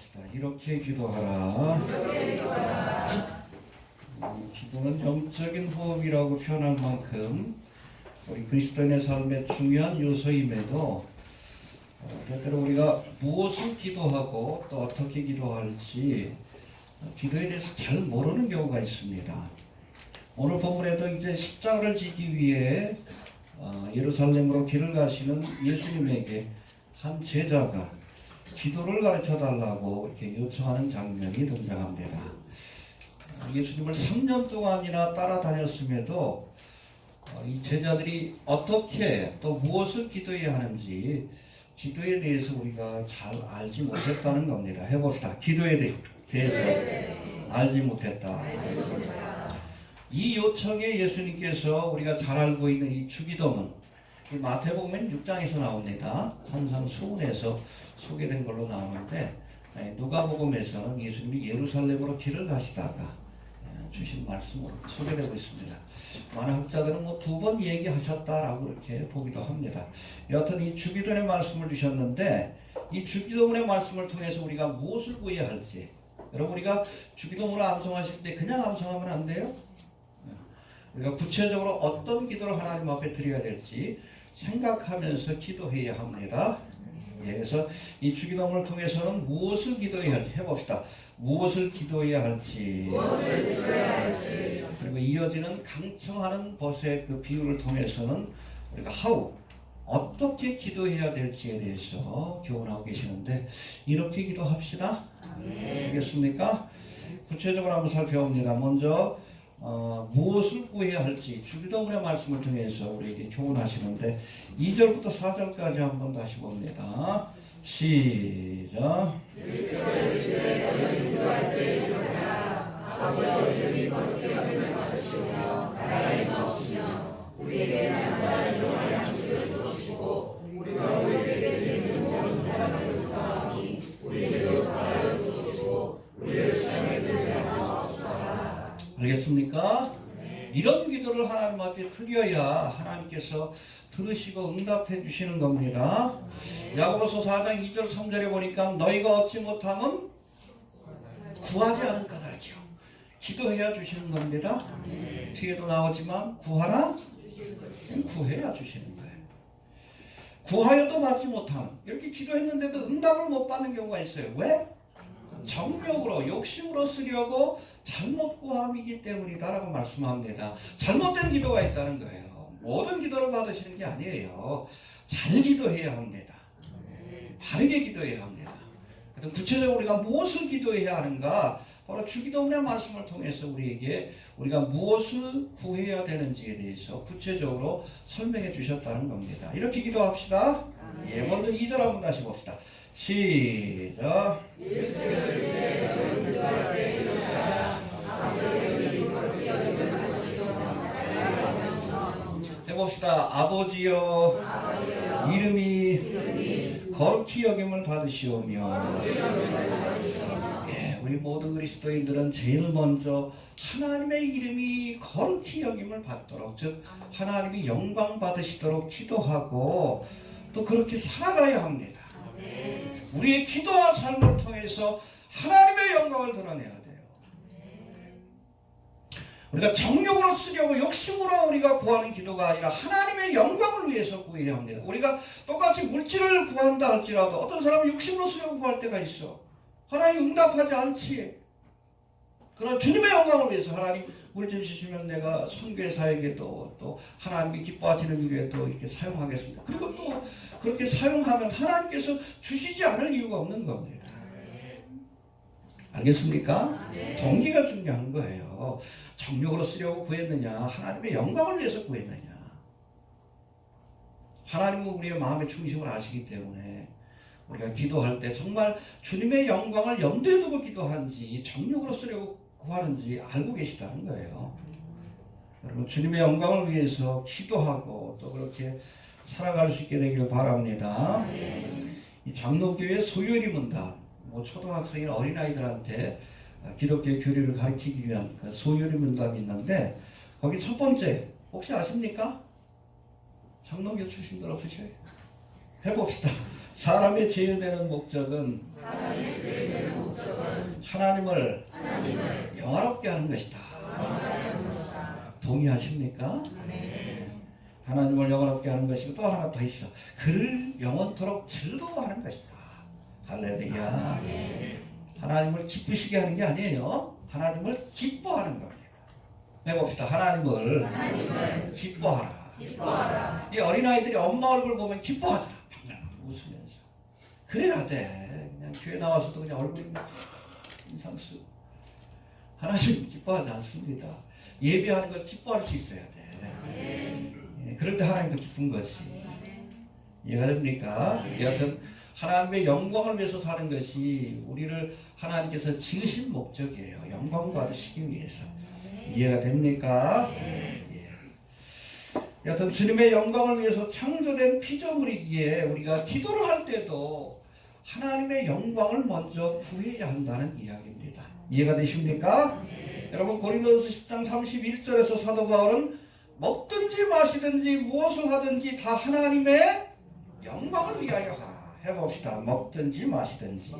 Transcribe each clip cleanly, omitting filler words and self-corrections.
합시다. 이렇게 기도하라. 기도는 영적인 호흡이라고 표현할 만큼 우리 그리스도인의 삶의 중요한 요소임에도 때때로 우리가 무엇을 기도하고 또 어떻게 기도할지 기도에 대해서 잘 모르는 경우가 있습니다. 오늘 본문에도 이제 십자가를 지기 위해 예루살렘으로 길을 가시는 예수님에게 한 제자가 기도를 가르쳐 달라고 이렇게 요청하는 장면이 등장합니다. 예수님을 3년 동안이나 따라다녔음에도 이 제자들이 어떻게 또 무엇을 기도해야 하는지 기도에 대해서 우리가 잘 알지 못했다는 겁니다. 해봅시다. 기도에 대해서 알지 못했다. 이 요청에 예수님께서 우리가 잘 알고 있는 이 주기도문, 마태복음 6장에서 나옵니다. 산상수훈에서 소개된 걸로 나오는데 누가복음에서는 예수님이 예루살렘으로 길을 가시다가 주신 말씀으로 소개되고 있습니다. 많은 학자들은 두 번 얘기하셨다라고 이렇게 보기도 합니다. 여하튼 이 주기도문의 말씀을 주셨는데 이 주기도문의 말씀을 통해서 우리가 무엇을 구해야 할지, 여러분 우리가 주기도문을 암송하실 때 그냥 암송하면 안 돼요. 우리가 구체적으로 어떤 기도를 하나님 앞에 드려야 될지 생각하면서 기도해야 합니다. 그래서 이 주기도문을 통해서는 무엇을 기도해야 할지 해봅시다. 무엇을 기도해야 할지. 그리고 이어지는 강청하는 것의 그 비유를 통해서는 우리가 어떻게 기도해야 될지에 대해서 교훈하고 계시는데 이렇게 기도합시다. 알겠습니까? 구체적으로 한번 살펴봅니다. 먼저 무엇을 구해야 할지 주기도문의 말씀을 통해서 우리에게 교훈하시는데 2절부터 4절까지 한번 다시 봅니다. 시작. 우리에게 날마다 일용할 양식을 주시고 우리가 우리에게 죄를 지은 사람에게 주사하니 우리에게 사하여 주시고 우리를 시험에 들게 하옵소서. 알겠습니까? 이런 기도를 하나님 앞에 드려야 하나님께서 들으시고 응답해 주시는 겁니다. 야고보서 4장 2절 3절에 보니까 너희가 얻지 못하면 구하지 않은 까닭이요. 기도해야 주시는 겁니다. 뒤에도 나오지만 구하라 구해야 주시는 거예요. 구하여도 받지 못함. 이렇게 기도했는데도 응답을 못 받는 경우가 있어요. 왜? 정욕으로 욕심으로 쓰려고 잘못 구함이기 때문이다라고 말씀합니다. 잘못된 기도가 있다는 거예요. 모든 기도를 받으시는 게 아니에요. 잘 기도해야 합니다. 바르게 기도해야 합니다. 구체적으로 우리가 무엇을 기도해야 하는가? 바로 주기도문의 말씀을 통해서 우리가 무엇을 구해야 되는지에 대해서 구체적으로 설명해 주셨다는 겁니다. 이렇게 기도합시다. 먼저 2절 한번 다시 봅시다. 시작. 해봅시다. 아버지여, 이름이 거룩히 여김을 받으시오며. 우리 모든 그리스도인들은 제일 먼저 하나님의 이름이 거룩히 여김을 받도록, 즉 하나님이 영광 받으시도록 기도하고 또 그렇게 살아가야 합니다. 우리의 기도와 삶을 통해서 하나님의 영광을 드러내야 돼요. 우리가 정욕으로 쓰려고 욕심으로 우리가 구하는 기도가 아니라 하나님의 영광을 위해서 구해야 합니다. 우리가 똑같이 물질을 구한다 할지라도 어떤 사람은 욕심으로 쓰려고 구할 때가 있어. 하나님 응답하지 않지. 그러나 주님의 영광을 위해서 하나님 물질 주시면 내가 선교사에게도 또 하나님이 기뻐하시는 일에 또 이렇게 사용하겠습니다. 그리고 또 그렇게 사용하면 하나님께서 주시지 않을 이유가 없는 겁니다. 알겠습니까? 동기가 중요한 거예요. 정욕으로 쓰려고 구했느냐, 하나님의 영광을 위해서 구했느냐. 하나님은 우리의 마음의 중심을 아시기 때문에 우리가 기도할 때 정말 주님의 영광을 염두에 두고 기도하는지 정욕으로 쓰려고 구하는지 알고 계시다는 거예요. 여러분 주님의 영광을 위해서 기도하고 또 그렇게 살아갈 수 있게 되기를 바랍니다. 이 장로교회 소요리 문답, 초등학생이나 어린아이들한테 기독교의 교리를 가르치기 위한 소요리 문답이 있는데 거기 첫 번째 혹시 아십니까? 장로교 출신들 없으셔요? 해봅시다. 사람의 제일 되는 목적은 하나님을 영화롭게 하는 것이다. 동의하십니까? 하나님을 영화롭게 하는 것이고 또 하나 더 있어. 그를 영원토록 즐거워하는 것이다. 할렐루야. 하나님을 기쁘시게 하는 게 아니에요. 하나님을 기뻐하는 겁니다. 해봅시다. 하나님을 기뻐하라. 이 어린아이들이 엄마 얼굴 보면 기뻐하잖아. 웃으면서. 그래야 돼. 그냥 교회 나와서도 그냥 얼굴이 인상 쓰고. 하나님 기뻐하지 않습니다. 예배하는 걸 기뻐할 수 있어야 돼. 그럴 때 하나님도 기쁜 것이. 이해가 됩니까? 여하튼 하나님의 영광을 위해서 사는 것이 우리를 하나님께서 지으신 목적이에요. 영광 받으시기 위해서. 이해가 됩니까? 예. 여하튼 주님의 영광을 위해서 창조된 피조물이기에 우리가 기도를 할 때도 하나님의 영광을 먼저 구해야 한다는 이야기입니다. 이해가 되십니까? 여러분 고린도서 10장 31절에서 사도 바울은 먹든지 마시든지 무엇을 하든지 다 하나님의 영광을 위하여 하라. 해봅시다. 먹든지 마시든지.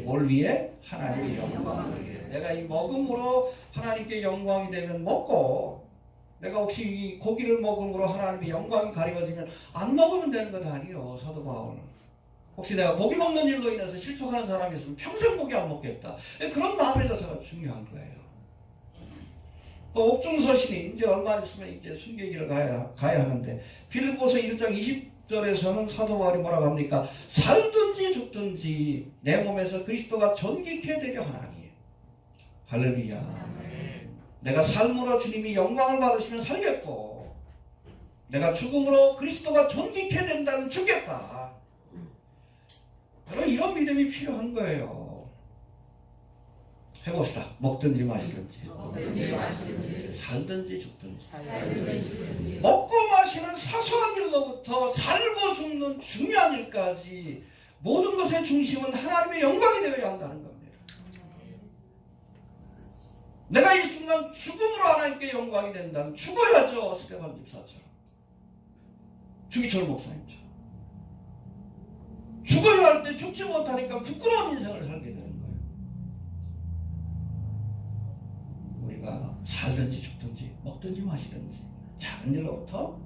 뭘 위해? 하나님의 영광을 위해. 내가 이 먹음으로 하나님께 영광이 되면 먹고, 내가 혹시 이 고기를 먹음으로 하나님의 영광이 가려지면 안 먹으면 되는 것 아니요. 사도 바울은. 혹시 내가 고기 먹는 일로 인해서 실족하는 사람이 있으면 평생 고기 안 먹겠다. 그런 마음의 자세가 중요한 거예요. 또 옥중서신이 이제 얼마 있으면 이제 순교길을 가야 하는데 빌립보서 1장 20절에서는 사도 바울이 뭐라고 합니까? 살든지 죽든지 내 몸에서 그리스도가 존귀케 되려 하나니. 할렐루야. 내가 삶으로 주님이 영광을 받으시면 살겠고 내가 죽음으로 그리스도가 존귀케 된다면 죽겠다. 여러분 이런 믿음이 필요한 거예요. 해봅시다. 먹든지 마시든지 살든지 죽든지 먹고 마시는 사소한 일로부터 살고 죽는 중요한 일까지 모든 것의 중심은 하나님의 영광이 되어야 한다는 겁니다. 내가 이 순간 죽음으로 하나님께 영광이 된다면 죽어야죠. 스테반 집사처럼 주기철 목사님처럼 죽어야 할 때 죽지 못하니까 부끄러운 인생을 살게 되는 거예요. 우리가 살든지 죽든지 먹든지 마시든지 작은 일로부터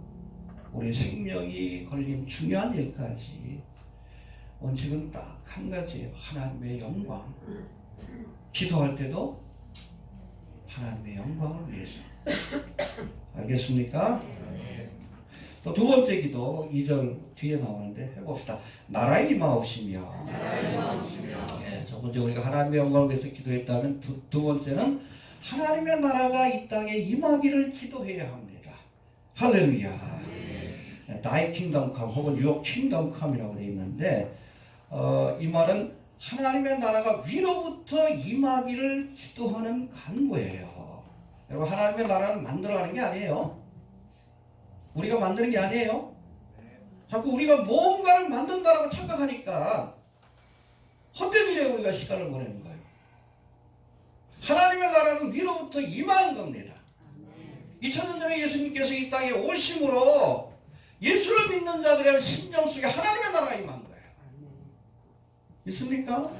우리 생명이 걸린 중요한 일까지 원칙은 딱 한 가지예요. 하나님의 영광. 기도할 때도 하나님의 영광을 위해서. 알겠습니까? 또 두 번째 기도 2절 뒤에 나오는데 해봅시다. 나라의 임하옵시며. 예, 첫 번째 우리가 하나님의 영광을 위해서 기도했다면 두 번째는 하나님의 나라가 이 땅에 임하기를 기도해야 합니다. 할렐루야. Thy kingdom come 혹은 Your kingdom come이라고 되어 있는데 이 말은 하나님의 나라가 위로부터 임하기를 기도하는 간구예요. 여러분 하나님의 나라는 만들어가는 게 아니에요. 우리가 만드는 게 아니에요. 자꾸 우리가 뭔가를 만든다라고 착각하니까 헛된 일에 우리가 시간을 보내는 거예요. 하나님의 나라는 위로부터 임하는 겁니다. 2000년 전에 예수님께서 이 땅에 오심으로 예수를 믿는 자들의 심령 속에 하나님의 나라가 임한 거예요. 있습니까?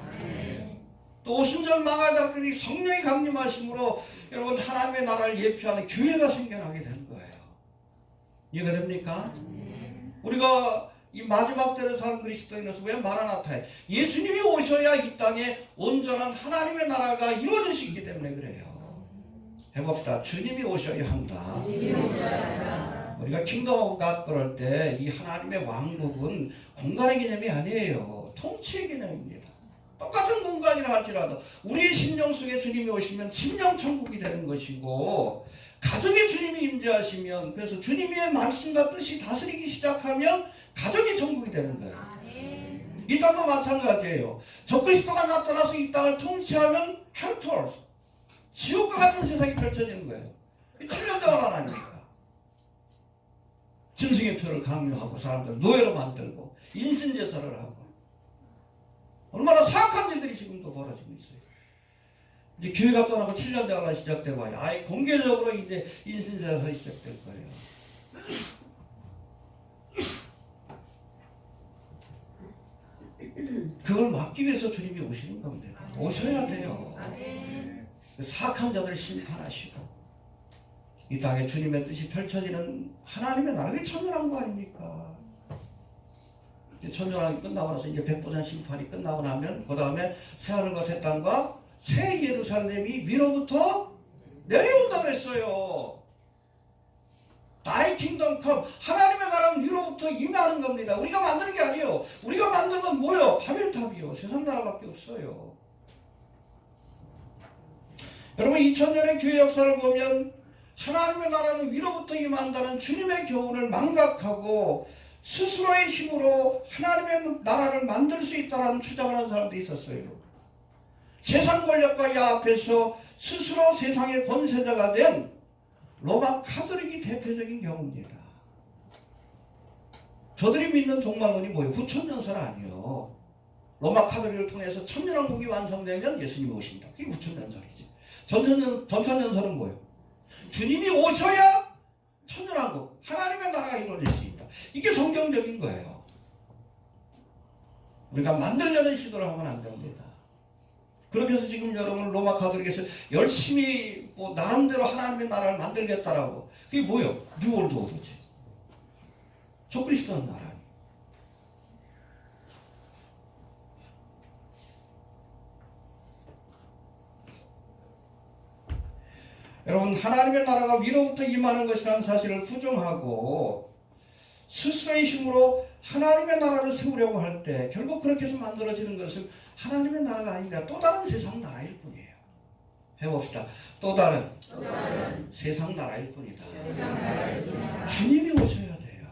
또 오순절 망하다더니 성령이 강림하심으로 여러분 하나님의 나라를 예표하는 교회가 생겨나게 된 거예요. 이해가 됩니까? 우리가 이 마지막 때를 사는 그리스도인으로서 왜 마라나타에 예수님이 오셔야 이 땅에 온전한 하나님의 나라가 이루어지시기 때문에 그래요. 해봅시다. 주님이 오셔야 한다. 우리가 킹덤 오브 갓 그럴 때 이 하나님의 왕국은 공간의 개념이 아니에요. 통치의 개념입니다. 똑같은 공간이라 할지라도 우리의 심령 속에 주님이 오시면 심령 천국이 되는 것이고 가정에 주님이 임재하시면 그래서 주님의 말씀과 뜻이 다스리기 시작하면 가정이 천국이 되는 거예요. 이 땅도 마찬가지예요. 적그리스도가 나타나서 이 땅을 통치하면 헬토스 지옥과 같은 세상이 펼쳐지는 거예요. 7년 동안 하나니까 짐승의 표를 강요하고 사람들 노예로 만들고 인신제사를 하고 얼마나 사악한 일들이 지금도 벌어지고 있어요. 이제 교회가 떠나고 7년 대화가 시작되고 아예 공개적으로 이제 인신제사가 시작될 거예요. 그걸 막기 위해서 주님이 오시는 겁니다. 오셔야 돼요. 사악한 자들을 심판하시고 이 땅에 주님의 뜻이 펼쳐지는 하나님의 나라가 천년한 거 아닙니까? 천년왕이 끝나고 나서 이제 백보산 심판이 끝나고 나면 그 다음에 새하늘과 새 땅과 새 예루살렘이 위로부터 내려온다 그랬어요. Thy kingdom come. 하나님의 나라는 위로부터 임하는 겁니다. 우리가 만드는 게 아니에요. 우리가 만드는 건 뭐예요? 바벨탑이요. 세상 나라밖에 없어요. 여러분 2000년의 교회 역사를 보면 하나님의 나라는 위로부터 임한다는 주님의 교훈을 망각하고 스스로의 힘으로 하나님의 나라를 만들 수 있다는 주장을 하는 사람도 있었어요. 세상 권력과 야합해서 스스로 세상의 권세자가 된 로마 카톨릭이 대표적인 경우입니다. 저들이 믿는 종말론이 뭐예요? 9천년설 아니에요. 로마 카톨릭을 통해서 천년왕국이 완성되면 예수님이 오신다. 그게 9천년설이지. 전천년설은 뭐예요? 주님이 오셔야 천년왕국, 하나님의 나라가 이루어질 수 있다. 이게 성경적인 거예요. 우리가 만들려는 시도를 하면 안 됩니다. 그렇게 해서 지금 여러분 로마 카톨릭에서 열심히 뭐 나름대로 하나님의 나라를 만들겠다라고. 그게 뭐예요? 뉴월드 오더지. 적그리스도의 나라. 여러분 하나님의 나라가 위로부터 임하는 것이라는 사실을 부정하고 스스로의 힘으로 하나님의 나라를 세우려고 할 때 결국 그렇게 해서 만들어지는 것은 하나님의 나라가 아닙니다. 또 다른 세상 나라일 뿐이에요. 해봅시다. 또 다른 세상 나라일 뿐이다. 주님이 오셔야 돼요.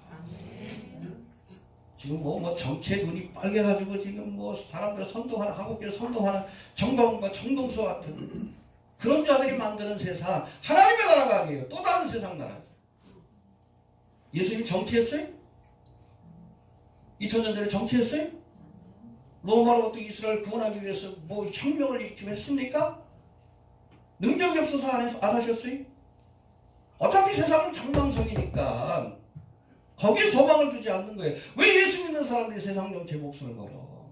지금 뭐 정체 눈이 빨개가지고 지금 뭐 사람들 선동하는 한국교회 선동하는 정광훈과 정동수 같은 그런 자들이 만드는 세상 하나님의 나라가 아니에요. 또 다른 세상 나라. 예수님 정치했어요? 2000년 전에 정치했어요? 로마로부터 이스라엘 구원하기 위해서 뭐 혁명을 일으키고 했습니까? 능력이 없어서 안 하셨어요? 어차피 세상은 장망성이니까 거기에 소망을 두지 않는 거예요. 왜 예수 믿는 사람들이 세상 정치에 목숨을 걸어?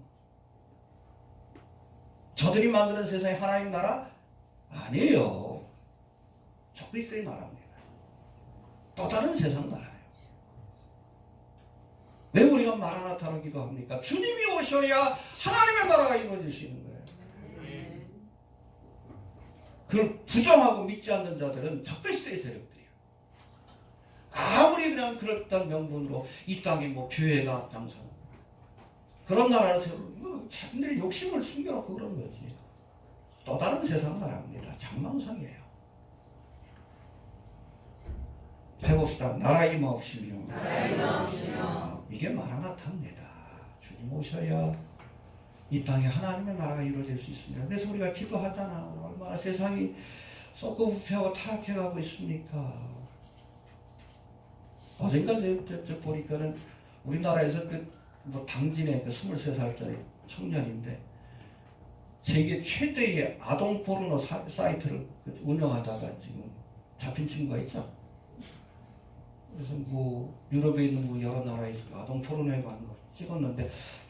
저들이 만드는 세상이 하나님 나라? 아니에요. 적그리스도의 나라입니다. 또 다른 세상 나라예요. 왜 우리가 마라나타로 기도합니까? 주님이 오셔야 하나님의 나라가 이루어질 수 있는 거예요. 그걸 부정하고 믿지 않는 자들은 적그리스도의 세력들이에요. 아무리 그냥 그럴듯한 명분으로 이 땅에 뭐 교회가 앞장서 그런 나라를 세우고 자신들의 욕심을 숨겨놓고 그런 거지. 또 다른 세상 나라입니다. 장망상이에요. 해봅시다. 나라 임하옵시며 이게 마라나타입니다. 주님 오셔야 이 땅에 하나님의 나라가 이루어질 수 있습니다. 그래서 우리가 기도하잖아. 얼마나 세상이 썩고 부패하고 타락해가고 있습니까? 어젠가 저 보니까는 우리나라에서 뭐 당진의 23살짜리 청년인데 세계 최대의 아동 포르노 사이트를 운영하다가 지금 잡힌 친구가 있죠. 그래서 뭐 유럽에 있는 뭐 여러 나라에서 아동 포르노에 관한 거 찍었는데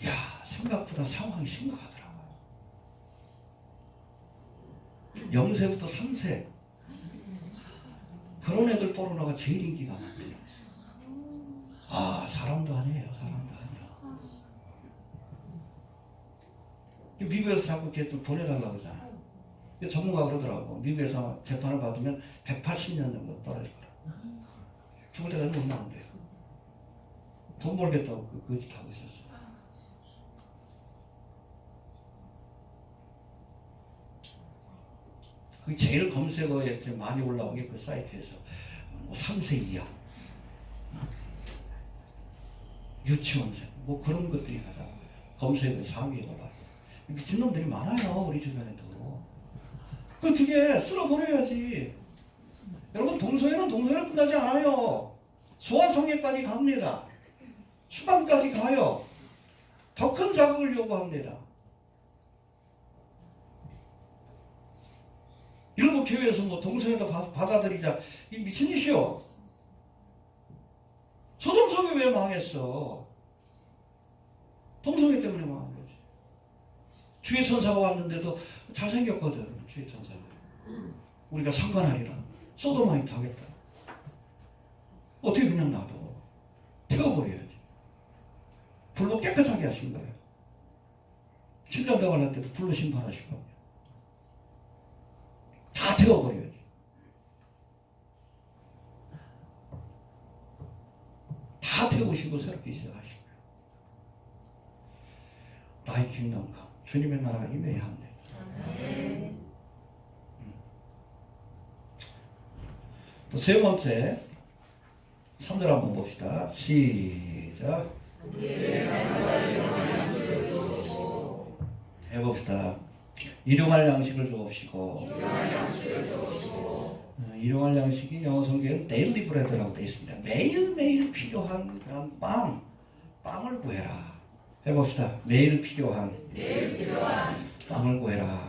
야 생각보다 상황이 심각하더라고요. 0세부터 3세 그런 애들 포르노가 제일 인기가 많대요. 아 사람도 아니에요. 사람도 아니야. 미국에서 자꾸 걔 또 보내달라고 하잖아. 전문가가 그러더라고. 미국에서 재판을 받으면 180년 정도 떨어질 거라. 죽을 때까지 얼마 안 돼요. 돈 벌겠다고 그 짓 하고 있었어. 그 제일 검색어에 많이 올라온 게 그 사이트에서 뭐 3세 이하, 유치원생, 뭐 그런 것들이 가장 검색어 4위에 올라와요. 미친놈들이 많아요, 우리 주변에도. 그 어떻게 쓸어버려야지. 여러분, 동성애는 동성애로 끝나지 않아요. 소아성애까지 갑니다. 추방까지 가요. 더 큰 자극을 요구합니다. 일부 교회에서 뭐 동성애도 받아들이자. 이 미친 짓이요. 소돔 성애 왜 망했어? 동성애 때문에 망한 거지. 주의 천사가 왔는데도 잘생겼거든. 주의 천사가. 우리가 상관하리라. 소도마이트 하겠다. 어떻게 그냥 놔둬. 태워버려야지. 불로 깨끗하게 하신 거예요. 7년 동안 할 때도 불로 심판하신 겁니다. 다 태워버려야지. 다 태우시고 새롭게 시작하신 거예요. 나의 킹덤과 주님의 나라가 임해야 합니다. 또 세 번째 3절 한번 봅시다. 시작. 해봅시다. 일용할 양식을 주옵시고. 일용할 양식이 영어 성경에는 daily bread라고 되어 있습니다. 매일매일 필요한 그런 빵을 구해라. 해봅시다. 매일 필요한 빵을 구해라.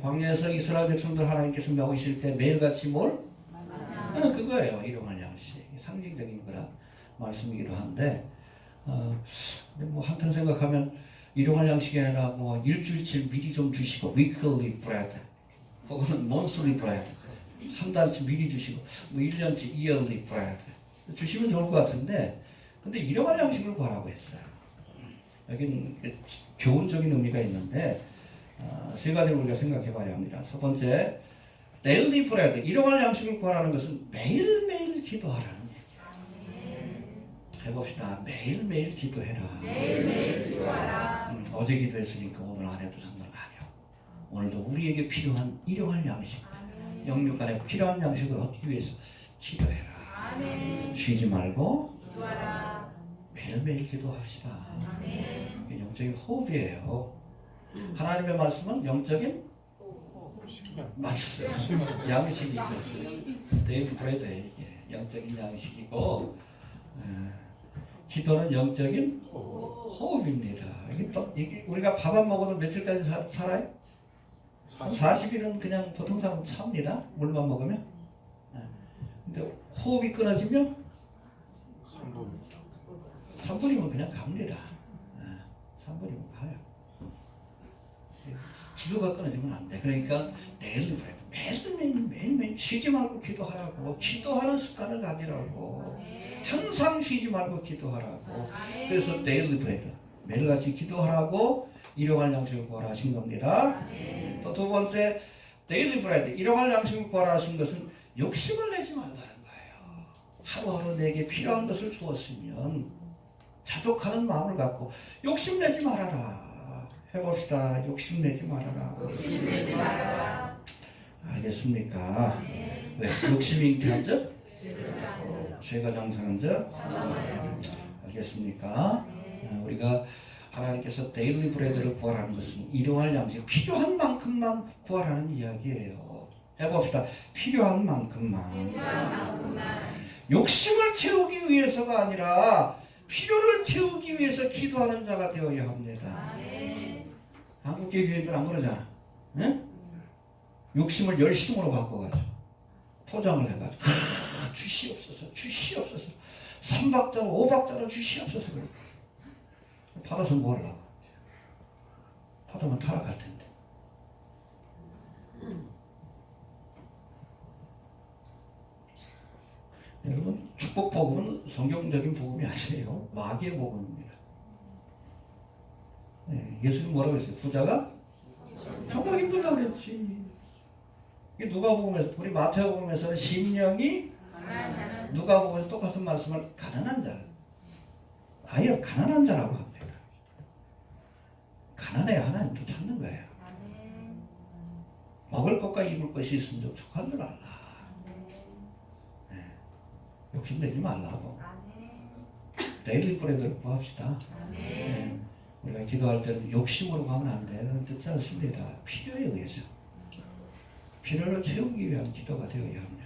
광야에서 이스라엘 백성들 하나님께서 먹이실 때 매일같이 뭘? 그거예요. 일용할 양식. 상징적인 그런 말씀이기도 한데, 뭐 한편 생각하면 일용할 양식이 아니라 뭐 일주일치 미리 좀 주시고, weekly bread, 혹은 monthly bread, 한 달치 미리 주시고, 뭐 1년치 yearly bread 주시면 좋을 것 같은데, 근데 일용할 양식을 구하라고 했어요. 여기는 교훈적인 의미가 있는데, 세 가지를 우리가 생각해 봐야 합니다. 첫 번째, daily bread, 일용할 양식을 구하라는 것은 매일매일 기도하라는 얘기예요. 해봅시다. 매일매일 기도해라. 매일매일 기도하라. 어제 기도했으니까 오늘 안 해도 상관없어요. 오늘도 우리에게 필요한 일용할 양식, 영육간에 필요한 양식을 얻기 위해서 기도해라. 아멘. 쉬지 말고 기도하라. 매일매일 기도합시다. 아멘. 영적인 호흡이에요. 하나님의 말씀은 영적인 말씀, 양식이죠. 데일리 브레드, 이게 영적인 양식이고, 기도는 영적인 호흡입니다. 이게 우리가 밥 안 먹어도 며칠까지 살아요? 40일은 그냥 보통 사람 삽니다. 물만 먹으면. 근데 호흡이 끊어지면 3분이면 그냥 갑니다. 3분이면 가요. 기도가 끊어지면 안 돼. 그러니까 매일매일 쉬지 말고 기도하라고. 기도하는 습관을 가지라고. 항상 쉬지 말고 기도하라고. 그래서 daily bread, 매일같이 기도하라고 일용할 양식을 구하라 하신 겁니다. 또 두 번째, daily bread, 일용할 양식을 구하라 하신 것은 욕심을 내지 말라는 거예요. 하루하루 내게 필요한 것을 주었으면 자족하는 마음을 갖고 욕심내지 말아라. 해봅시다. 욕심내지 말아라. 욕심내지 말아라. 알겠습니까? 왜? 욕심이 잉태한 적? 죄가 장성한 적? 알겠습니까? 우리가 하나님께서 데일리 브레드를 구하라는 것은 일용할 양식, 필요한 만큼만 구하라는 이야기예요. 해봅시다. 필요한 만큼만. 욕심을 채우기 위해서가 아니라 필요를 채우기 위해서 기도하는 자가 되어야 합니다. 한국계 교인들 안 그러잖아. 응? 욕심을 열심으로 바꿔가지고 포장을 해가지고 주시옵소서, 주시옵소서, 3박자로 5박자로 주시옵소서. 그래. 받아서 뭐 하려고? 받으면 타락할 텐데. 여러분, 축복 복음은 성경적인 복음이 아니에요. 마귀의 복음입니다. 네, 예수님 뭐라고 했어요? 부자가 정말 힘들다고 그랬지. 이게 누가복음에서, 우리 마태복음에서는 심령이 누가복음에서 똑같은 말씀을 가난한 자, 아예 가난한 자라고 합니다. 가난해야 하나님도 찾는 거예요. 먹을 것과 입을 것이 있으면 족한 줄 알라. 네. 욕심내지 말라고. 데일리 브레드를 구합시다. 네. 우리가 기도할 때는 욕심으로 가면 안 돼. 그건 듣지 않습니다. 필요에 의해서. 필요를 채우기 위한 기도가 되어야 합니다.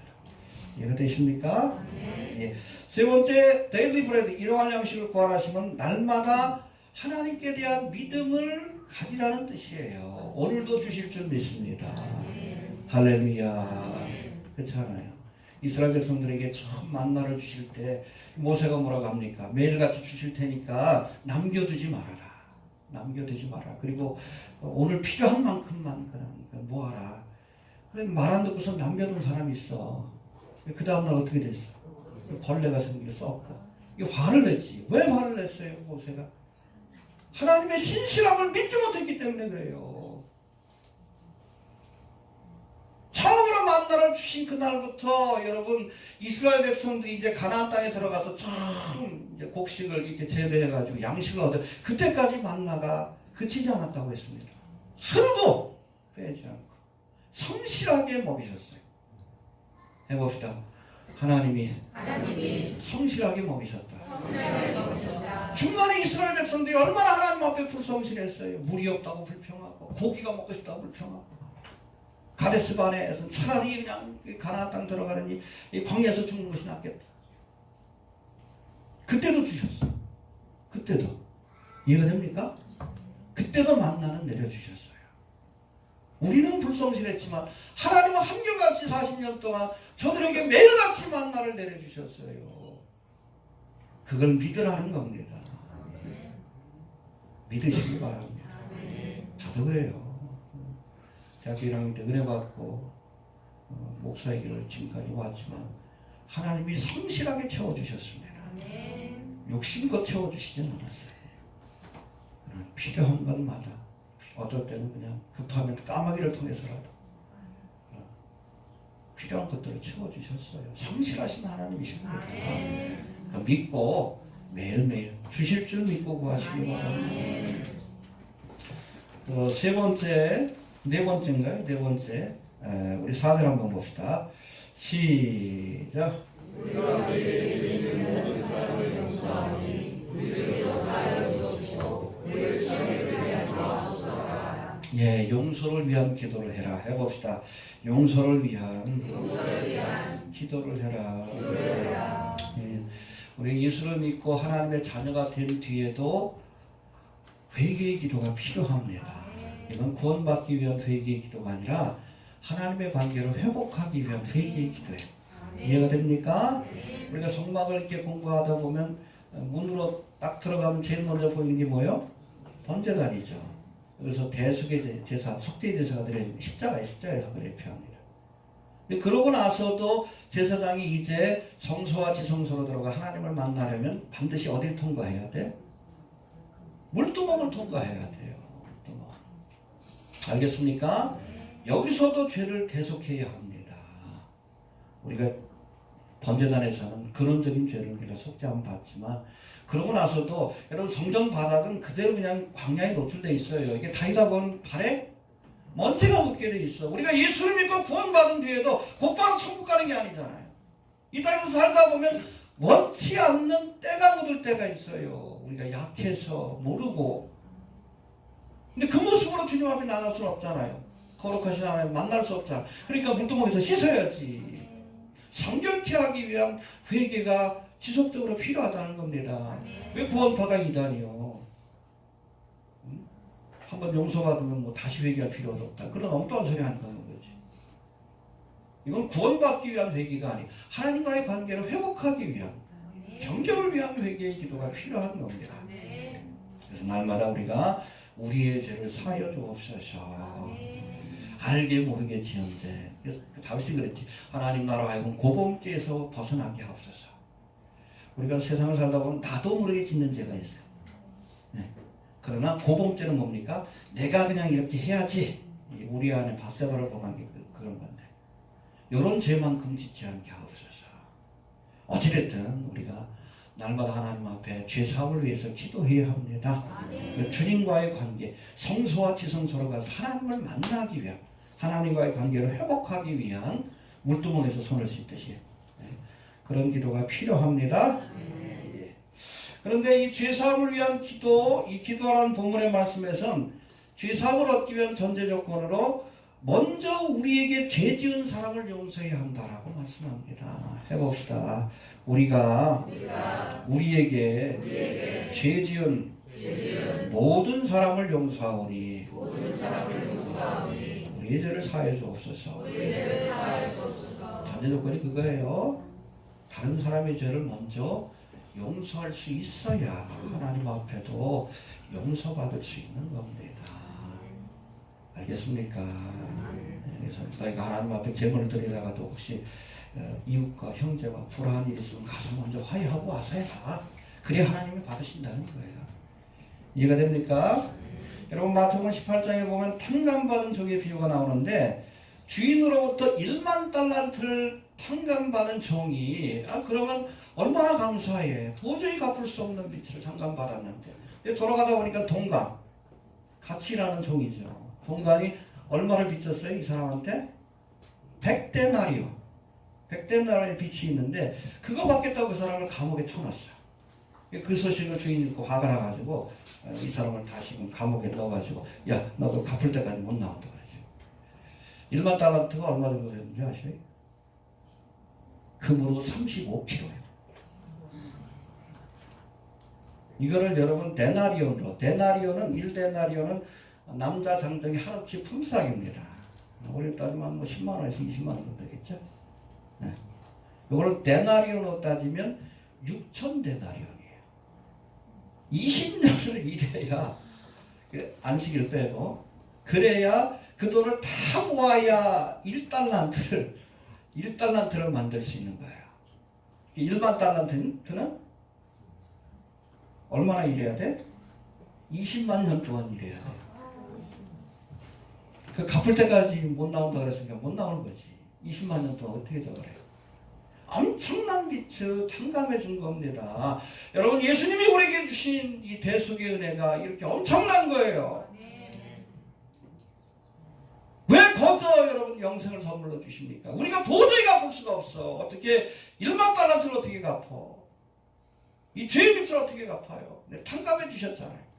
이해가 되십니까? 예. 세 번째, 데일리 브레드, 일용할 양식을 구하시면 날마다 하나님께 대한 믿음을 가지라는 뜻이에요. 오늘도 주실 줄 믿습니다. 할렐루야. 그렇잖아요. 이스라엘 백성들에게 처음 만나를 주실 때 모세가 뭐라고 합니까? 매일같이 주실 테니까 남겨두지 말아라. 남겨두지 마라. 그리고 오늘 필요한 만큼만 그냥 모아라. 그래 말 안 듣고서 남겨둔 사람이 있어. 그 다음날 어떻게 됐어? 벌레가 생겨서 없고. 이게 화를 냈지. 왜 화를 냈어요? 모세가 하나님의 신실함을 믿지 못했기 때문에 그래요. 처음으로 만나를 주신 그날부터 여러분 이스라엘 백성들이 이제 가나안 땅에 들어가서 참 이제 곡식을 이렇게 재배해가지고 양식을 얻어 그때까지 만나가 그치지 않았다고 했습니다. 하루도 빼지 않고 성실하게 먹이셨어요. 해봅시다. 하나님이 성실하게 먹이셨다. 중간에 이스라엘 백성들이 얼마나 하나님 앞에 불성실했어요. 물이 없다고 불평하고 고기가 먹고 싶다고 불평하고 가데스 바네에서는 차라리 그냥 가나안 땅 들어가는 이 광야에서 죽는 것이 낫겠다. 그때도 주셨어. 그때도 이해가 됩니까? 그때도 만나는 내려주셨어요. 우리는 불성실했지만 하나님은 한결같이 40년 동안 저들에게 매일같이 만나를 내려주셨어요. 그걸 믿으라는 겁니다. 믿으시기 바랍니다. 저도 그래요. 대학교 1학년 때 은혜 받고 목사의 길을 지금까지 왔지만 하나님이 성실하게 채워주셨습니다. 욕심껏 채워주시진 않았어요. 필요한 것마다 어떨 때는 그냥 급하면 까마귀를 통해서라도 필요한 것들을 채워주셨어요. 성실하신 하나님이십니다. 믿고 매일매일 주실 줄 믿고 구하시기 바랍니다. 세 번째, 네 번째인가요? 네 번째, 우리 4절 한번 봅시다. 시작. 우리가 우리의 죄 있는 모든 사람을 용서하니 우리 죄로 사하여 주옵시고 우리를 시험에 들게 하지 마소서. 예, 용서를 위한 기도를 해라. 해봅시다. 용서를 위한 기도를 해라. 예, 우리 예수를 믿고 하나님의 자녀가 된 뒤에도 회개의 기도가 필요합니다. 이건 구원받기 위한 회개의 기도가 아니라 하나님의 관계를 회복하기 위한 회개의 기도예요. 이해가 됩니까? 우리가 성막을 이렇게 공부하다 보면 문으로 딱 들어가면 제일 먼저 보이는 게 뭐예요? 번제단이죠. 그래서 대속의 제사, 속죄의 제사가 드려진 십자가의 사건을 표합니다. 그러고 나서도 제사장이 이제 성소와 지성소로 들어가 하나님을 만나려면 반드시 어디를 통과해야 돼? 물두멍을 통과해야 돼요. 물두멍. 알겠습니까? 여기서도 죄를 대속해야 합니다. 우리가 번제단에서는 근원적인 죄를 우리가 속죄함 받지만 그러고 나서도 여러분 성전 바닥은 그대로 그냥 광야에 노출되어 있어요. 이게 다니다 보면 발에 먼지가 묻게 돼 있어. 우리가 예수를 믿고 구원받은 뒤에도 곧바로 천국 가는 게 아니잖아요. 이 땅에서 살다 보면 원치 않는 때가 묻을 때가 있어요. 우리가 약해서 모르고. 근데 그 모습으로 주님 앞에 나갈 수는 없잖아요. 거룩하신 하나님 만날 수 없잖아. 그러니까 물두멍에서 씻어야지. 성결케 하기 위한 회개가 지속적으로 필요하다는 겁니다. 왜 구원파가 이단이요? 한번 용서받으면 뭐 다시 회개할 필요가 없다. 그런 엉뚱한 소리 하는 거지. 이건 구원받기 위한 회개가 아니 하나님과의 관계를 회복하기 위한 정결을 위한 회개의 기도가 필요한 겁니다. 그래서 날마다 우리가 우리의 죄를 사하여 주옵소서. 알게 모르게 지은데 다윗이 그랬지. 하나님 나로 하여금 고범죄에서 벗어나게 하옵소서. 우리가 세상을 살다 보면 나도 모르게 짓는 죄가 있어요. 네. 그러나 고범죄는 뭡니까? 내가 그냥 이렇게 해야지. 우리 안에 바세바를 범한 게 그런 건데 이런 죄만큼 짓지 않게 하옵소서. 어찌됐든 우리가 날마다 하나님 앞에 죄 사함을 위해서 기도해야 합니다. 주님과의 관계, 성소와 지성소로 가서 하나님을 만나기 위한 하나님과의 관계를 회복하기 위한 물두멍에서 손을 씻듯이 그런 기도가 필요합니다. 예. 그런데 이 죄사함을 위한 기도, 이 기도라는 본문의 말씀에서는 죄사함을 얻기 위한 전제 조건으로 먼저 우리에게 죄 지은 사람을 용서해야 한다라고 말씀합니다. 해봅시다. 우리가 우리에게 죄 지은 모든 사람을 용서하오니 우리의 죄를 사하여 주옵소서. 전제 조건이 그거예요. 다른 사람의 죄를 먼저 용서할 수 있어야 하나님 앞에도 용서받을 수 있는 겁니다. 알겠습니까? 그래서 저희가 하나님 앞에 제물을 드리다가도 혹시 이웃과 형제와 불화한 일이 있으면 가서 먼저 화해하고 와서 해라. 그래야 하나님이 받으신다는 거예요. 이해가 됩니까? 여러분 마태복음 18장에 보면 탕감받은 종의 비유가 나오는데 주인으로부터 1만 달란트를 탕감받은 종이 그러면 얼마나 감사해. 도저히 갚을 수 없는 빚을 탕감받았는데 돌아가다 보니까 동간 같이 일하는 종이죠. 동간이 얼마를 빚졌어요? 이 사람한테? 100데나리온. 100데나리온의 빚이 있는데 그거 받겠다고 그 사람을 감옥에 쳐놨어요. 그 소식을 주인이 듣고 화가 나가지고 이 사람을 다시 감옥에 넣어가지고 야, 너도 갚을 때까지 못 나온다 그러죠. 1만 달란트가 얼마 정도 되는지 아시죠? 금으로 35kg예요. 이거를 여러분 데나리온으로, 데나리온은 1데나리온은 남자 장정의 하루치 품삯입니다. 우리 따지면 뭐 10만 원에서 20만 원 정도 되겠죠. 네. 이걸 데나리온으로 따지면 6,000데나리온이에요. 20년을 일해야 안식일 빼고 그래야 그 돈을 다 모아야 1달란트를 만들 수 있는 거예요. 1만 달란트는 얼마나 일해야 돼? 20만 년 동안 일해야 돼. 그 갚을 때까지 못 나온다 그랬으니까 못 나오는 거지. 20만 년 동안 어떻게 저거래요? 엄청난 빛을 탕감해 준 겁니다. 여러분 예수님이 우리에게 주신 이 대속의 은혜가 이렇게 엄청난 거예요. 왜 거저 여러분 영생을 선물로 주십니까? 우리가 도저히 갚을 수가 없어. 어떻게 1만 달란트를 어떻게 갚어? 이 죄의 빚을 어떻게 갚아요? 탕감해 주셨잖아요.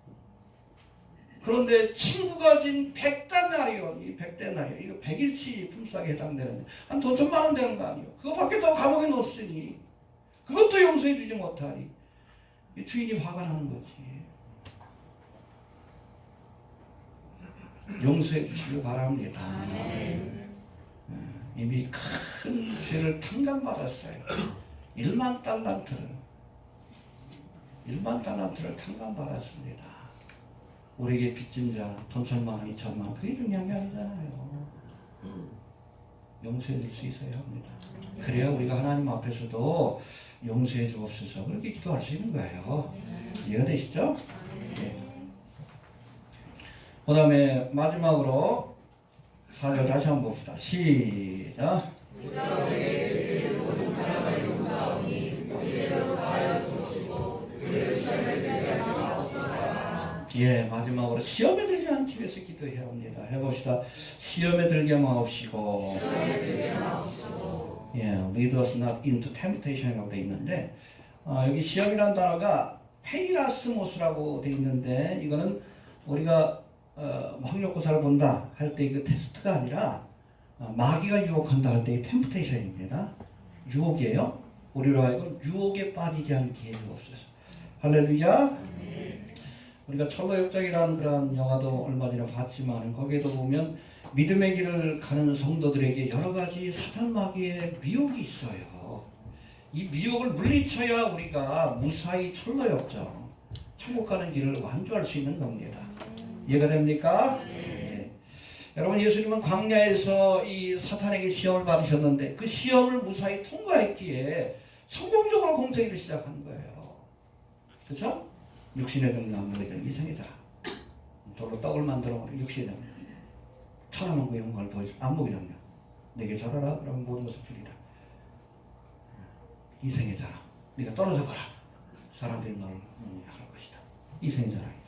그런데 친구가 진 100데나리온, 이 100데나리온, 이거 100일치 품삯에 해당되는데 한 돈 1,000만 원 되는 거 아니에요? 그거 받겠다고 감옥에 넣었으니 그것도 용서해 주지 못하니 이 주인이 화가 나는 거지. 용서해 주시길 바랍니다. 이미 큰 죄를 탕감받았어요. 1만 달란트를 탕감받았습니다. 우리에게 빚진 자, 돈 1,000만 원, 2,000만 원, 그게 중요한 게 아니잖아요. 용서해 줄 수 있어야 합니다. 그래야 우리가 하나님 앞에서도 용서해 주옵소서 그렇게 기도할 수 있는 거예요. 이해가 되시죠? 네. 그 다음에 마지막으로 4절 다시 한번 봅시다. 시작. 예, 마지막으로 시험에 들지 않기 위해서 기도해야 합니다. 해봅시다. 시험에 들게 마옵시고, 예, lead us not into temptation이라고 되어 있는데, 여기 시험이라는 단어가 페이라스모스라고 되어 있는데, 이거는 우리가 학력고사를 본다 할 때 그 테스트가 아니라 마귀가 유혹한다 할 때의 템프테이션입니다. 유혹이에요. 우리로 하여금 유혹에 빠지지 않게 해주옵소서. 할렐루야. 우리가 철로역정이라는 그런 영화도 얼마 전에 봤지만 거기에도 보면 믿음의 길을 가는 성도들에게 여러 가지 사탄 마귀의 미혹이 있어요. 이 미혹을 물리쳐야 우리가 무사히 철로역정, 천국 가는 길을 완주할 수 있는 겁니다. 이해가 됩니까? 네. 여러분 예수님은 광야에서 이 사탄에게 시험을 받으셨는데 그 시험을 무사히 통과했기에 성공적으로 공생애를 시작한 거예요. 그렇죠? 육신의 정령 안목의 정령 이성이더라. 돌로 떡을 만들어 먹는 육신의 정령. 천하만국의 영광을 보여줘. 안목의 정령. 내게 절하라. 그러면 모든 것을 주리라. 이성의 자랑. 네가 떨어져 봐라. 사람들이 너를 할 것이다. 이성의 자랑이죠.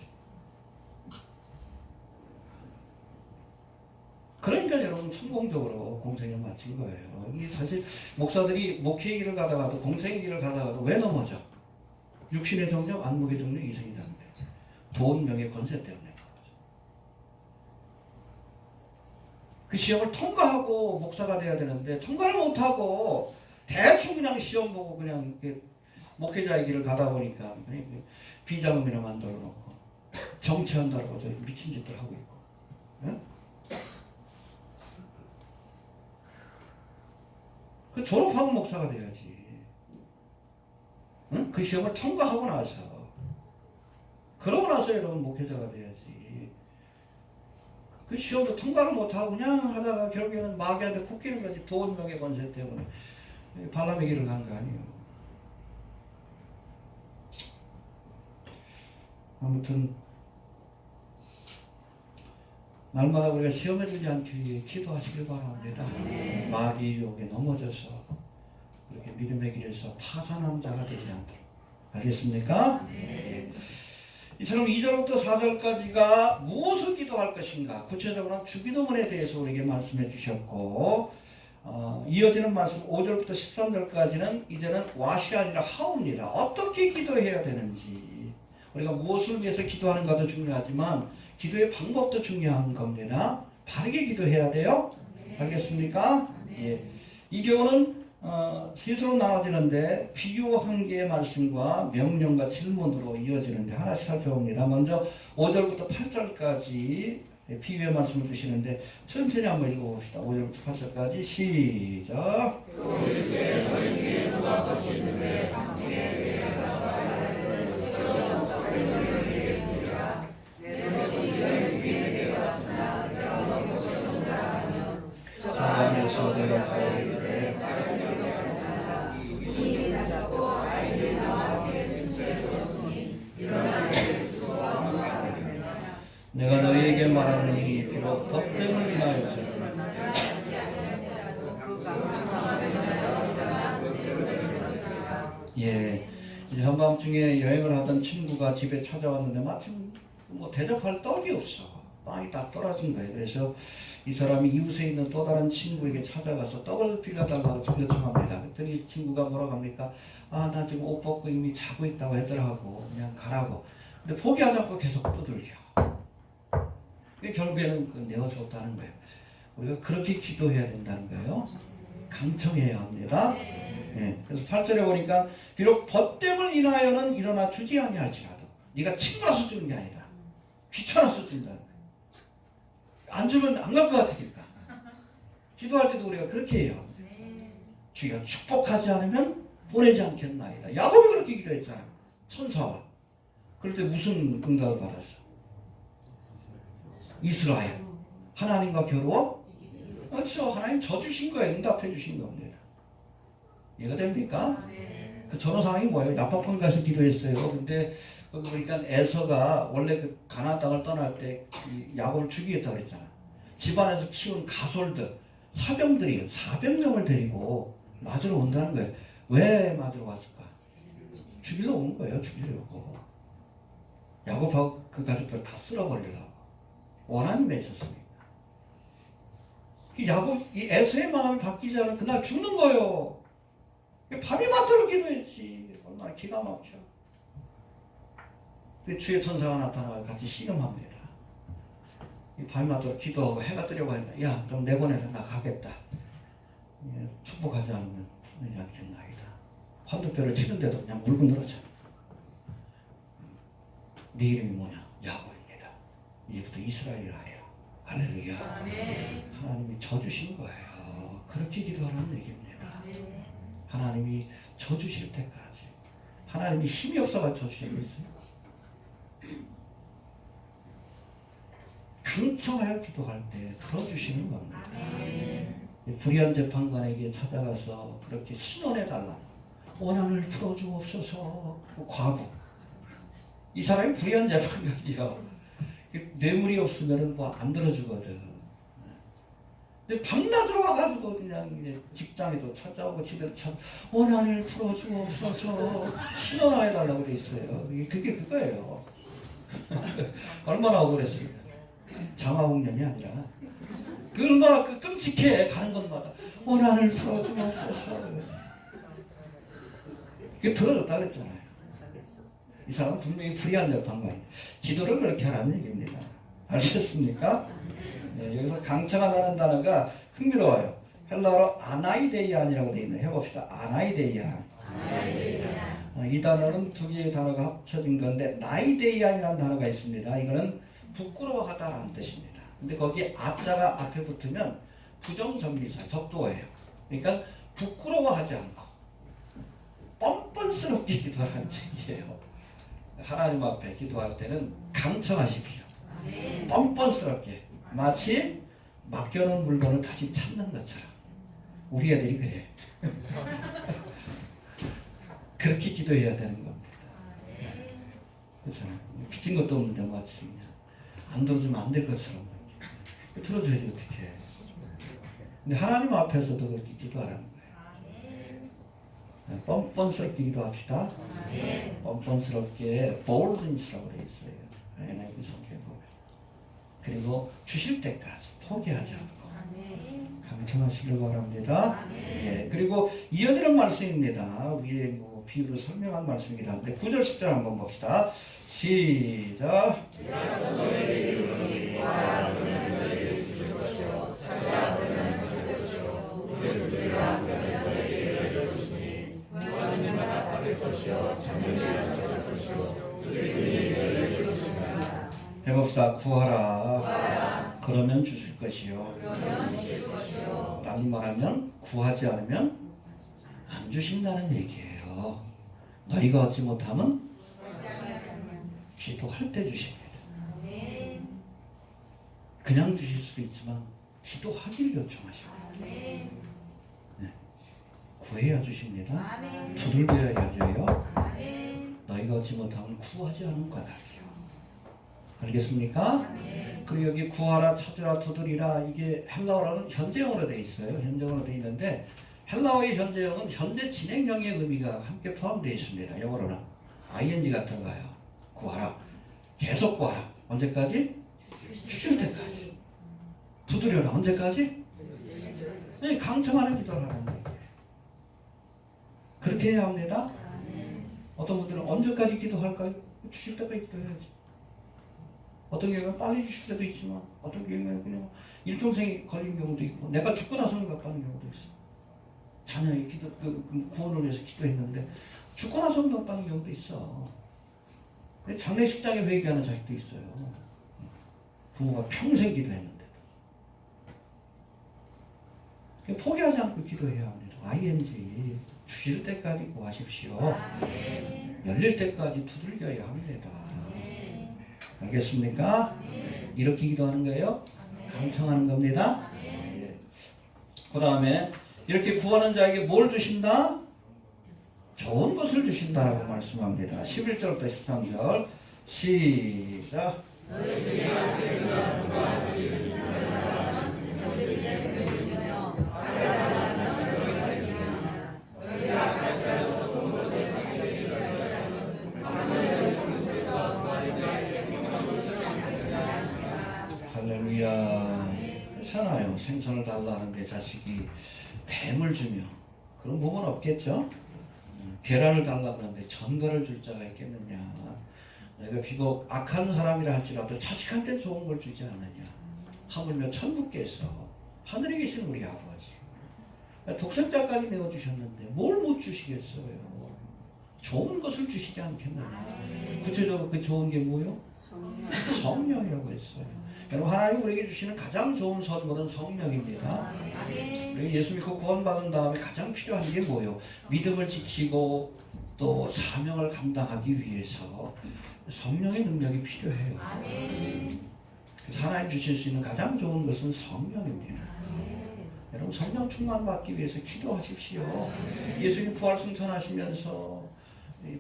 그러니까 여러분 성공적으로 공생을 마친 거예요. 이 사실 목사들이 목회의 길을 가다가도 공생의 길을 가다가도 왜 넘어져? 육신의 정력, 안목의 정력, 이성이 다른데 돈, 명예, 권세 때문에 그 시험을 통과하고 목사가 돼야 되는데 통과를 못하고 대충 그냥 시험 보고 그냥 목회자의 길을 가다 보니까 비자금이나 만들어 놓고 정치한다고 저 미친 짓들 하고 있고 응? 그 졸업하고 목사가 돼야지. 응? 그 시험을 통과하고 나서 그러고 나서 여러분 목회자가 돼야지. 그 시험도 통과를 못하고 그냥 하다가 결국에는 마귀한테 굽기는 거지. 돈 명예 권세 때문에 발람의 길을 간 거 아니에요. 아무튼 날마다 우리가 시험에 들지 않기 위해 기도하시길 바랍니다. 마귀 유혹에 넘어져서 그렇게 믿음의 길에서 파산한 자가 되지 않도록. 알겠습니까? 네. 이처럼 2절부터 4절까지가 무엇을 기도할 것인가, 구체적으로 주기도문에 대해서 우리에게 말씀해 주셨고, 이어지는 말씀 5절부터 13절까지는 이제는 what이 아니라 how입니다. 어떻게 기도해야 되는지, 우리가 무엇을 위해서 기도하는 것도 중요하지만 기도의 방법도 중요한 겁니다. 바르게 기도해야 돼요. 알겠습니까? 예. 이 경우는 셋으로 나눠지는데 비유 한 개의 말씀과 명령과 질문으로 이어지는데 하나씩 살펴봅니다. 먼저 5절부터 8절까지 비유의 말씀을 주시는데 천천히 한번 읽어봅시다. 5절부터 8절까지 시작. 사람에서 내가 가야되되 내가 너희에게 말하노니 비록 법됨을 인하여서 예, 이제 한밤중에 여행을 하던 친구가 집에 찾아왔는데 마침 뭐 대접할 떡이 없어. 빵이 다 떨어진 거예요. 그래서 이 사람이 이웃에 있는 또 다른 친구에게 찾아가서 떡을 빌려달라고 요청합니다. 그랬더니 친구가 뭐라고 합니까? 아, 나 지금 옷 벗고 이미 자고 있다고 하더라고. 그냥 가라고. 근데 포기하지 않고 계속 두들겨. 결국에는 내어줬다는 거예요. 우리가 그렇게 기도해야 된다는 거예요. 강청해야 합니다. 네. 그래서 8절에 보니까 비록 벗됨을 인하여는 일어나 주지 아니할지라도 네가 친구라서 주는 게 아니다. 귀찮아서 준다는 거예요. 안 주면 안 갈 것 같으니까. 기도할 때도 우리가 그렇게 해요. 주여 축복하지 않으면 보내지 않겠나이다. 야곱이 그렇게 기도했잖아. 천사와. 그럴 때 무슨 응답을 받았어? 이스라엘. 하나님과 겨루어? 그렇죠. 하나님 저 주신 거예요. 응답해 주신 겁니다. 이해가 됩니까? 그 전후 상황이 뭐예요? 야복강 가서 기도했어요. 근데 거기 보니까 에서가 원래 그 가나안 땅을 떠날 때 야곱을 죽이겠다고 그랬잖아. 집안에서 키운 가솔들, 사병들이 400명을 데리고 맞으러 온다는 거예요. 왜 맞으러 왔을까? 죽이러 온 거예요. 죽이려고. 야곱하고 그 가족들 다 쓸어버리려고. 원한이 맺혔으니까. 야곱, 이 에서의 마음이 바뀌지 않으면 그날 죽는 거예요. 밤이 맞도록 기도했지. 얼마나 기가 막혀. 주의 천사가 나타나서 같이 씨름합니다. 이 밤이 맞도록 기도하고 해가 뜨려고 했는데, 야, 좀 내보내라. 나 가겠다. 예, 축복하지 않으면 보내지 않겠나이다. 환도뼈를 치는데도 그냥 물고 늘어져. 네 이름이 뭐냐? 야곱입니다. 이제부터 이스라엘이라 해요. 할렐루야. 하나님이 져주신 거예요. 그렇게 기도하라는 얘기입니다. 하나님이 져주실 때까지. 하나님이 힘이 없어가 져주시겠어요? 강청하여 기도할 때 들어주시는 겁니다. 불의한 재판관에게 찾아가서 그렇게 신원해달라. 원한을 풀어주옵소서. 과부. 이 사람이 불의한 재판관이요. 뇌물이 없으면 뭐 안 들어주거든. 근데 밤낮으로 와가지고 그냥 이제 직장에도 찾아오고 집에도 원한을 풀어주옵소서 신원해달라고 돼 있어요. 그게 그거예요. 얼마나 억울했습니까? 장화홍련이 아니라 얼마나 끔찍해. 가는 곳마다 원한을 풀어주옵소서. 그게 들어줬다 그랬잖아요. 이 사람은 분명히 불의한 재판관이에요. 기도를 그렇게 하라는 얘기입니다. 아시겠습니까? 네, 여기서 강청하다는 단어가 흥미로워요. 헬라어로 아나이데이안이라고 되어 있네요. 해봅시다. 아나이데이안. 이 단어는 두 개의 단어가 합쳐진 건데 나이데이안이라는 단어가 있습니다. 이거는 부끄러워하다라는 뜻입니다. 근데 거기에 아자가 앞에 붙으면 부정정비사, 적도어예요. 그러니까 부끄러워하지 않고 뻔뻔스럽게 부드럽게 기도하라는 얘기예요. 하나님 앞에 기도할 때는 강청하십시오. 뻔뻔스럽게 마치 맡겨놓은 물건을 다시 찾는 것처럼. 우리 애들이 그래. 그렇게 기도해야 되는 겁니다. 그렇잖아요. 빚진 것도 없는데 마치 그냥 안 들어주면 안 될 것처럼 들어줘야지 어떻게. 근데 하나님 앞에서도 그렇게 기도하라는 거예요. 뻔뻔스럽게 기도합시다. 뻔뻔스럽게 boldness라고 되어 있어요. NIV 성경에 보면. 그리고 주실 때까지 포기하지 않고 감청하시길 바랍니다. 예, 그리고 이어지는 말씀입니다. 위에 뭐 비유로 설명한 말씀이긴 한데 9절 10절 한번 봅시다. 시작. 해봅시다. 구하라. 그러면 주실 것이요. 다시 말하면 구하지 않으면 안 주신다는 얘기예요. 너희가 얻지 못하면 기도할 때 주십니다. 그냥 주실 수도 있지만 기도하기를 요청하십니다. 네. 구해야 주십니다. 두들겨야 줘요. 너희가 얻지 못하면 구하지 않은 까닭이요. 알겠습니까? 그리고 여기 구하라, 찾으라, 두드리라 이게 헬라어로는 현재형으로 되어 있어요. 현재형으로 되어 있는데 헬라어의 현재형은 현재 진행형의 의미가 함께 포함되어 있습니다. 영어로는 ing 같은 거예요. 구하라. 계속 구하라. 언제까지? 주실 때까지. 두드려라. 언제까지? 네, 강청하는 기도를 하는 거예요. 그렇게 해야 합니다. 어떤 분들은 언제까지 기도할까요? 주실 때까지 기도해야지. 어떤 경우는 빨리 주실 때도 있지만 어떤 경우는 그냥 일평생이 걸린 경우도 있고 내가 죽고 나서는 갚는 경우도 있어. 자녀의 기도, 구원을 위해서 기도했는데 죽고 나서는 갚는 경우도 있어. 장례식장에 회개하는 자식도 있어요. 부모가 평생 기도했는데도. 포기하지 않고 기도해야 합니다. ing 주실 때까지 구하십시오. 열릴 때까지 두들겨야 합니다. 알겠습니까? 이렇게 기도하는 거예요. 강청하는 겁니다. 예. 그 다음에 이렇게 구하는 자에게 뭘 주신다? 좋은 것을 주신다라고 말씀합니다. 11절부터 13절 시작. 할렐루야. 그렇잖아요. 생선을 달라는데 자식이 뱀을 주며 그런 부분 없겠죠? 계란을 달라는데 전갈을 줄 자가 있겠느냐. 내가 비록 악한 사람이라 할지라도 자식한테 좋은 걸 주지 않느냐. 하물며 천국께서 하늘에 계신 우리 아버지 독생자까지 내어주셨는데 뭘 못 주시겠어요. 좋은 것을 주시지 않겠느냐. 구체적으로 그 좋은 게 뭐요? 성령이라고 했어요. 여러분 하나님 우리에게 주시는 가장 좋은 선물은 성령입니다. 우리 예수 믿고 구원받은 다음에 가장 필요한 게 뭐예요? 믿음을 지키고 또 사명을 감당하기 위해서 성령의 능력이 필요해요. 하나님 주실 수 있는 가장 좋은 것은 성령입니다. 여러분 성령 충만 받기 위해서 기도하십시오. 예수님 부활 승천하시면서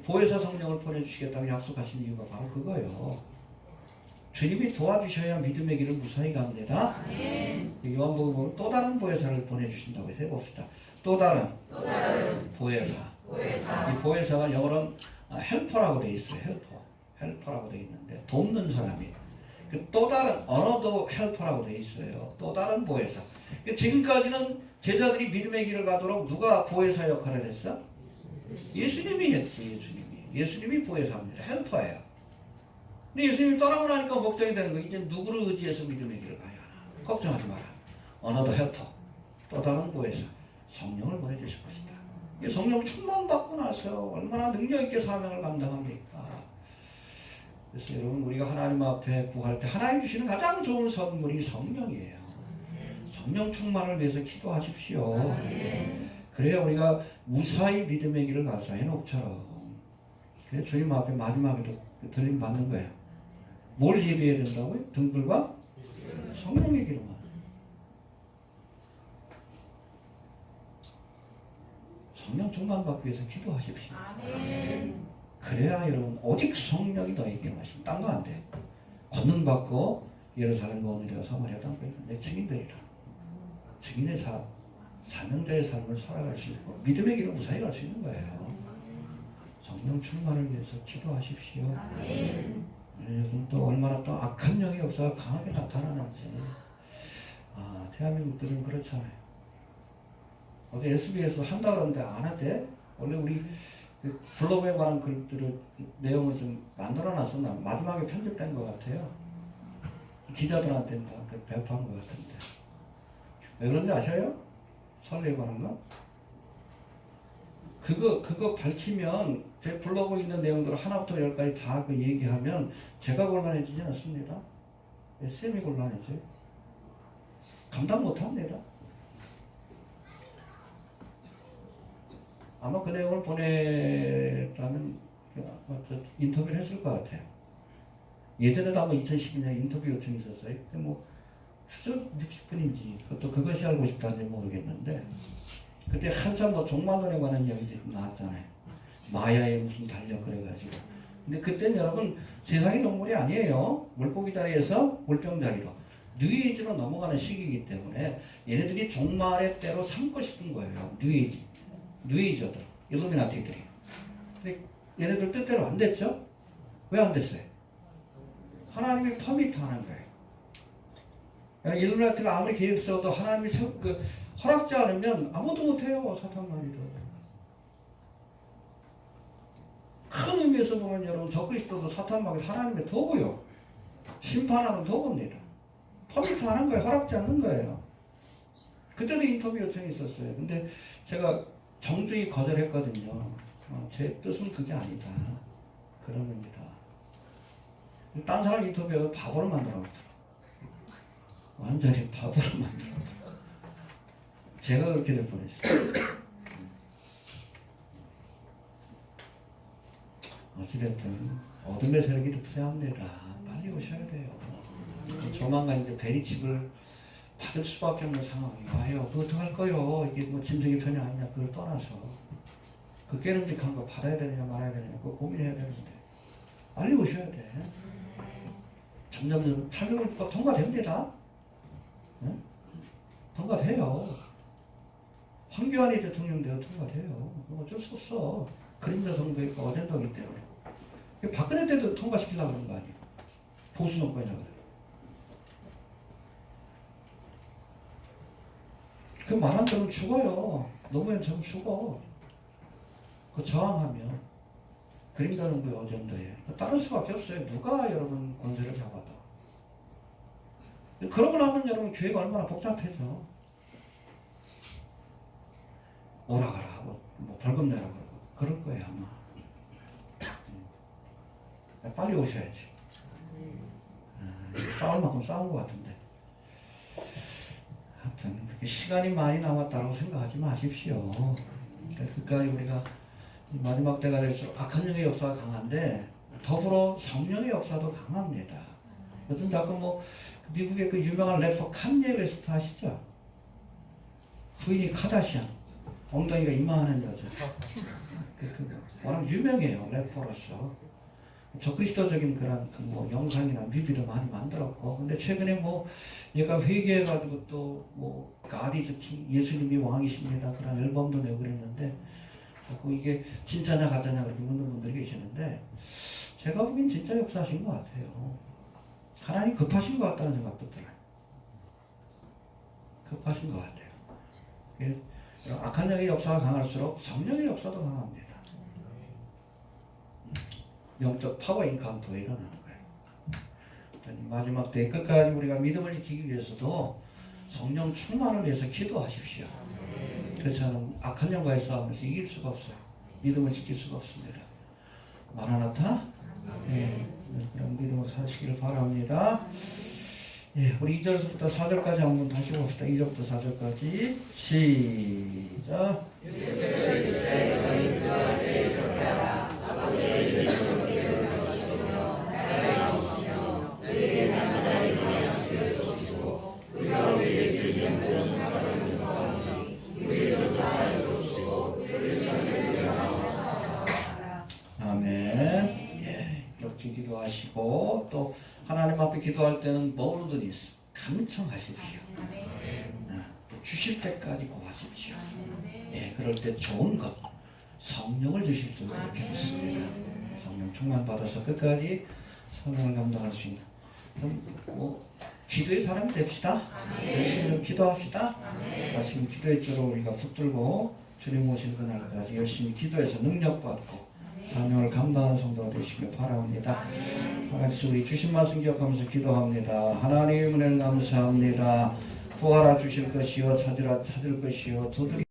보혜사 성령을 보내주시겠다고 약속하신 이유가 바로 그거예요. 주님이 도와주셔야 믿음의 길을 무사히 갑니다. 요한복음 또 다른 보혜사를 보내주신다고 해봅시다. 또 다른 보혜사. 이 보혜사가 영어로는 헬퍼라고 되어 있어요. 헬퍼라고 되어 있는데 돕는 사람이. 또 다른 언어도 헬퍼라고 되어 있어요. 또 다른 보혜사. 지금까지는 제자들이 믿음의 길을 가도록 누가 보혜사 역할을 했어? 예수님이 했지. 예수님이 보혜사입니다. 헬퍼예요. 근데 예수님이 떠나고 나니까 걱정이 되는 거예요. 이제 누구를 의지해서 믿음의 길을 가야 하나. 걱정하지 마라. 언어도 헬퍼. 또 다른 보혜사. 성령을 보내주실 것이다. 성령 충만받고 나서 얼마나 능력있게 사명을 감당합니까? 그래서 여러분 우리가 하나님 앞에 구할 때 하나님 주시는 가장 좋은 선물이 성령이에요. 성령 충만을 위해서 기도하십시오. 그래야 우리가 무사히 믿음의 길을 가서 해녹처럼 그래서 주님 앞에 마지막에도 들림 받는 거예요. 뭘 예배해야 된다고요? 등불과 성령의 기름만. 성령 충만 받기 위해서 기도하십시오. 아멘. 그래야 여러분 오직 성령이 너에게 마신 딴 거 안 돼. 권능 받고 예루살렘 원이되어 사마리아 땅까지 내 증인들이라. 증인의 사명자의 삶을 살아갈 수 있고 믿음의 길을 무사히 갈 수 있는 거예요. 성령 충만을 위해서 기도하십시오. 요즘 또 얼마나 또 악한 영의 역사가 강하게 나타나는지. 대한민국들은 그렇잖아요. 어제 SBS에서 한다 그러는데 안 하대. 원래 우리 그 블로그에 관한 글들을 내용을 좀 만들어놔서 마지막에 편집된 것 같아요. 기자들한테 다 배포한 것 같은데. 왜 그런지 아셔요? 설레에 관한 거? 그거 밝히면 제 블로그에 있는 내용들을 하나부터 열까지 다 그 얘기하면 제가 곤란해지지 않습니다. SM이 곤란해져요. 감당 못합니다. 아마 그 내용을 보냈다면 인터뷰를 했을 것 같아요. 예전에도 아마 2012년에 인터뷰 요청이 있었어요. 근데 뭐 추적 60분인지 그것이 알고 싶다는지 모르겠는데 그때 한참 뭐 종말론에 관한 이야기들이 나왔잖아요. 마야의 무슨 달력 그래가지고. 근데 그때는 여러분 세상의 동물이 아니에요. 물고기 자리에서 물병 자리로 뉴에이지로 넘어가는 시기이기 때문에 얘네들이 종말의 때로 삼고 싶은 거예요. 뉴에이저들, 일루미나티들이. 근데 얘네들 뜻대로 안 됐죠? 왜 안 됐어요? 하나님이 퍼미트 하는 거예요. 일루미나티가 아무리 계획 써도 하나님이 허락지 않으면 아무도 못해요. 사탄말이도. 큰 의미에서 보면 여러분 적그리스도도 사탄말이 하나님의 도구요. 심판하는 도구입니다. 퍼미트 하는 거예요. 허락지 않는 거예요. 그때도 인터뷰 요청이 있었어요. 근데 제가 정중히 거절했거든요. 제 뜻은 그게 아니다. 그런 겁니다. 딴 사람 인터뷰를 바보로 만들어놨더라고요. 완전히 바보로 만들어놨어요. 제가 그렇게 될 뻔했어요. 어찌됐든 어둠의 세력이 득세합니다. 빨리 오셔야 돼요. 조만간 이제 베리칩을 받을 수밖에 없는 상황이 와요. 그거 어떡할 거요? 이게 뭐 짐승의 편이 아니냐 그걸 떠나서 그 깨름직한 거 받아야 되느냐 말아야 되느냐 그거 고민해야 되는데 빨리 오셔야 돼. 점점 탈북을 통과됩니다. 네? 통과돼요. 황교안이 대통령 되어 통과돼요. 어쩔 수 없어. 그림자 선거가 어젠다기 때문에. 박근혜 때도 통과시키려고 그런 거 아니에요. 보수 정권이라고 그래요. 그 말한 대로 죽어요. 노무현 전 죽어. 그 저항하면 그림자 정부의 어젠다에 따를 수밖에 없어요. 누가 여러분 권세를 잡아도. 그러고 나면 여러분 교회가 얼마나 복잡해져. 오라가라 하고 뭐 벌금 내라고 그러고 그럴 거예요 아마. 빨리 오셔야지. 싸울 만큼 싸운 것 같은데. 하여튼 그렇게 시간이 많이 남았다고 생각하지 마십시오. 그까지 우리가 마지막 때가 될수록 악한 영의 역사가 강한데 더불어 성령의 역사도 강합니다. 요즘 자꾸 뭐 미국의 그 유명한 래퍼 칸예 웨스트 아시죠? 부인이 카다시안, 엉덩이가 이만한 여자. 워낙 유명해요 래퍼로서. 적그리스도적인 그런 뭐 영상이나 뮤비도 많이 만들었고, 근데 최근에 뭐 얘가 회개해가지고 또 뭐 God is King, 예수님이 왕이십니다 그런 앨범도 내고 그랬는데 자꾸 이게 진짜냐 가짜냐 그렇게 묻는 분들이 계시는데 제가 보기엔 진짜 역사하신 것 같아요. 하나님 급하신 것 같다는 생각도 들어요. 급하신 것 같아요. 악한 영의 역사가 강할수록 성령의 역사도 강합니다. 영적 파워 인카운터가 일어나는 거예요. 마지막 때 끝까지 우리가 믿음을 지키기 위해서도 성령 충만을 위해서 기도하십시오. 그렇지않으면 악한 영과의 싸움에서 이길 수가 없어요. 믿음을 지킬 수가 없습니다. 마라나타? 네, 그런 믿음을 사시기를 바랍니다. 예, 우리 2절부터 4절까지 한번 다시 봅시다. 2절부터 4절까지 시작. 감청하시고 또 하나님 앞에 기도할 때는 뭐로든지 감청하십시오. 또 주실 때까지 구하십시오. 예, 그럴 때 좋은 것 성령을 주실 줄 이렇게 믿습니다. 성령 충만 받아서 끝까지 성령을 감당할 수 있는 뭐 기도의 사람이 됩시다. 열심히 기도합시다. 지금 기도의 줄로 우리가 붙들고 주님 오시는 그날까지 열심히 기도해서 능력받고 사명을 감당하는 성도가 되시길 바랍니다. 같이 우리 주신 말씀 기억하면서 기도합니다. 하나님 은혜를 감사합니다. 구하라 주실 것이요 찾으라 찾을 것이요 두드리